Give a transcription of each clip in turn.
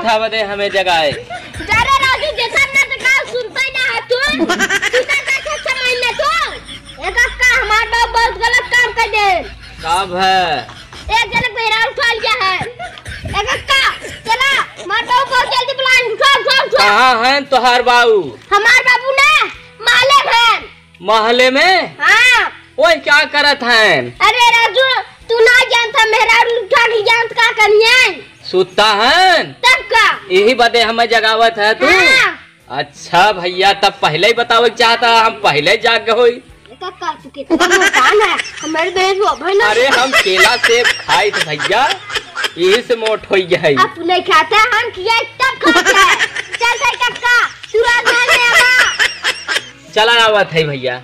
कथा बदे हमें जगाए। अरे राजू देखा ना तो का सुनता ही ना है तू तो कैसे समझ ले तू। एक का हमारा बाप बहुत गलत काम कर दे। कब है? एक जन मेरा उठा लिया है। एक का चला हमारा बाप बहुत जल्दी बुलाएं। चल कहाँ है तुहार बाबू? हमार बाबू ने माले में। महले में? हाँ। ओए क्या करत हैं? अरे राजू तू ना जानता मेरा उठा के जानत का करिए। सुता है तब का यही बदे हमें जगावत है तू। हाँ। अच्छा भैया तब पहले ही बतावे चाहता, हम पहले जाग गए। काका तू कितना मोटान है हमारे बेस वो भाई ना। अरे हम केला सेब खाए थे भैया, यही से मोट हो गए। अब नहीं खाता हम किया तब खाता है। चल भाई काका तू आज में आवा। चला आवत है भैया।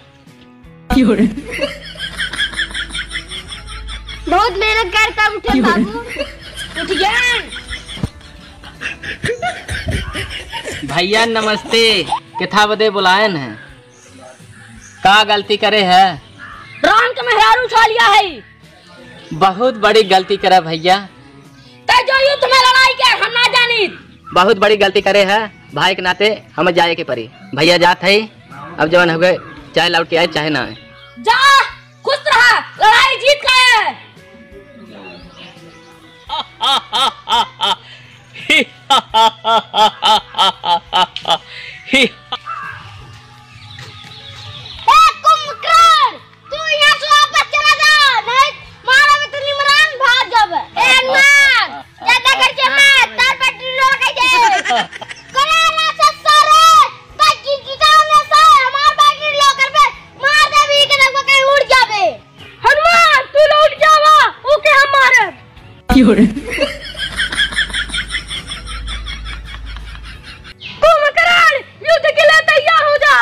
बहुत मेहनत करता उठे बाबू। उठ गया भैया नमस्ते। किथा बदे बुलायन है? का गलती करे है? राम के मेहरारू उठा लिया है। बहुत बड़ी गलती करे भैया। तो जो यू तुम्हें लड़ाई के हम ना जानी। बहुत बड़ी गलती करे है, भाई के नाते हमें जाए के परी। भैया जात है अब जवान हो गए, चाहे लौट के आए चाहे ना आए। जा खुश रहा, लड़ाई जीत गए। कुंभकर्ण तू यहाँ से वापस चला जा, नहीं मारा में तो निमरान भाग जावे। ए ना ज्यादा खर्चे में तार पट्टी लोग के दे कराना से सारे बाकी की गांव में से हमार बाकी लोग कर पे मार दे भी के देखो कहीं उड़ जावे। हनुमान तू उड़ जावा ओके हम मारे। कुंभकर्ण युद्ध के लिए तैयार हो जा।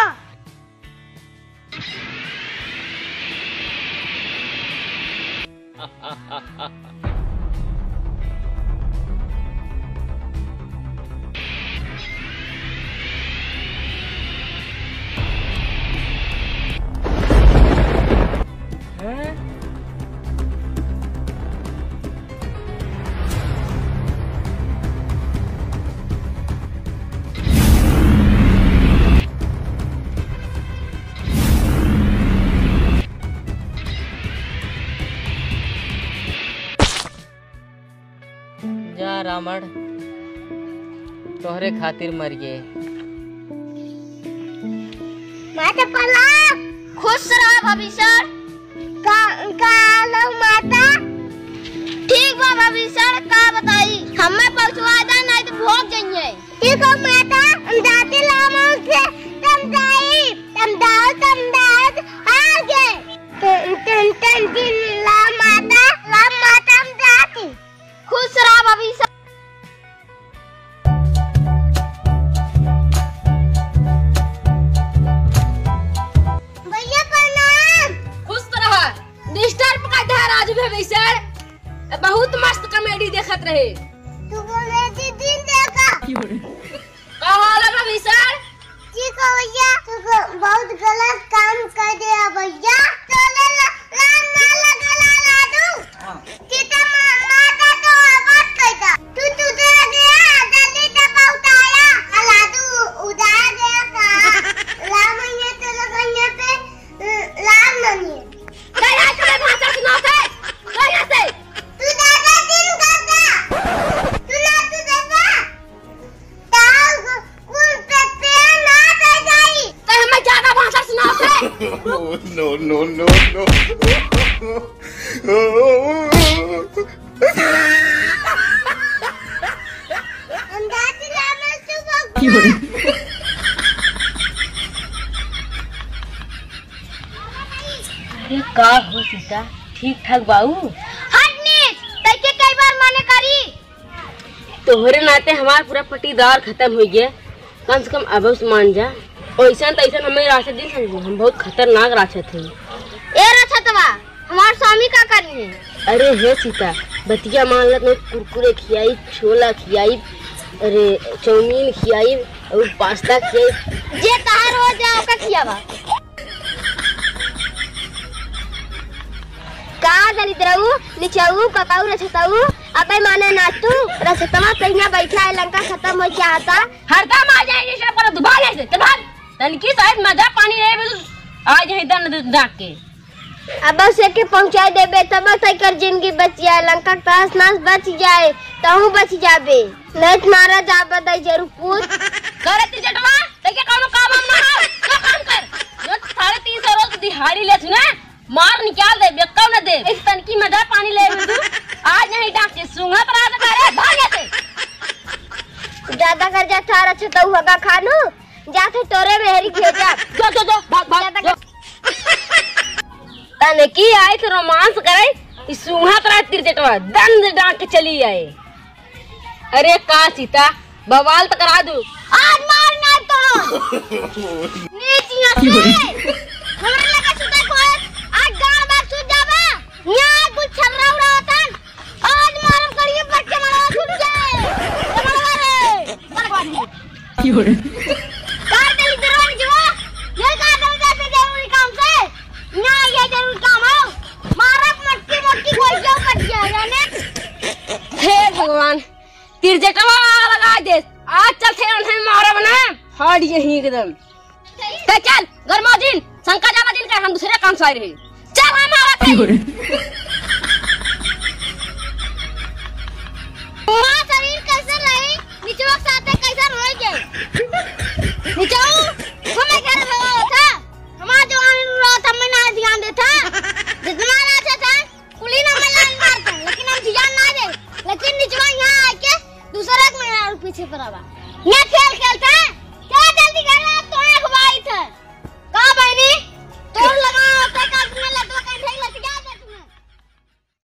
जा रावण तोहरे खातिर मर गए। माता पला खुश रहा भविष्य का माता। ठीक बा भविष्य का बताई हमें पहुंचवा दे नहीं तो भोग जाइए। ठीक है माता हम जाते लामो से तम दाओ आगे टन दिन ला माता हम जाती। खुश रहा भविष्य। भैया प्रणाम। खुश रहा। डिस्टर्ब का था राजू भविष्य बहुत मस्त कॉमेडी देखत रहे। तू बोले दिन देखा का हाल है भविष्य? ठीक है भैया तू बहुत गलत काम कर दिया भैया। चलो लान ना लगा लाडू सीता माता तो आवाज करता तू दे गया जल्दी तक उतारा लाडू उड़ा गया का लाम ये तो लगाने पे लाम नहीं क्या तुम्हें भाषा सुनाते क्या से तू दादा दिन करता तू ना तू दादा ताऊ कुल पे ना दे जाई तो हमें ज्यादा भाषा सुनाते। no. अरे का हो सीता ठीक ठाक बाबू? हटनी तैके कई बार माने करी। तोहरे नाते हमार पूरा पट्टीदार खत्म हो गया, कम से कम अब मान जा। ऐसा तैसा हमें राशि दिन समझो, हम बहुत खतरनाक राशि थे। ए रछतवा हमार स्वामी का करी है? अरे हे सीता बतिया मान लत कुरकुरे खियाई, छोला खियाई, अरे चाउमीन खियाई और पास्ता खियाई। जे कहां हो जाओ का खियावा का दरिद्रऊ निचाऊ ककाऊ रछताऊ अबे माने ना तू रसतमा पहिया बैठा है लंका खत्म हो क्या आता हरदम आ जाए ये पर दुबार ऐसे चल भाग तनकी शायद मजा पानी रहे आ जाए दन डाक के अब से के पहुंचा देबे तब तकर जिंदगी बच जाए लंका तास नास बच जाए तहु बच जाबे नहीं मारा जाबे दई जरूर पूछ करे ती जटवा ते के काम काम ना हो तो काम कर जो 350 रोज दिहाड़ी ले सुना मार निकाल दे बेक्का न दे इस तनकी मजा पानी ले तू आज नहीं डाक के सूंघा पर आ करे भाग जाते ज्यादा कर जा थारा छतौ होगा खानू जाते तोरे मेहरी भेजा जो भाग भाग तने की आई तो रोमांस करे इस सूंघा पर तिरचटवा दंड डाक के चली आए अरे का सीता बवाल तो करा दू आज मारना तो नीचिया से हमरा लगा सुता को आज गांव बात सुत जाबे यहां कुछ छलरा उड़ा होता आज मारम करिए बच्चे मारा छूट जाए तुम्हारा रे बर्बाद की हो रे कार तेरी दरवान जो ये का दम जैसे जरूरी काम से ना ये जरूरी काम हो मारा मट्टी मट्टी कोई जो कट गया ने हे भगवान तिरचटवा लगा दे आज चल थे उन्हें मारा बना हाड़ यही एकदम ते चल गरमा दिन शंका जावा दिन का हम दूसरे काम से रहे चल हमारा थे मां शरीर कैसे रही निचवा साथे कैसे रह गए निचवा हमें घर लगा था हमारा जो रहा था मैं ना ध्यान देता जितना अच्छा था कुली ना मैं लाइन मारता लेकिन हम ध्यान ना दे लेकिन निचवा यहां आके दूसरा एक मेरा पीछे पड़ा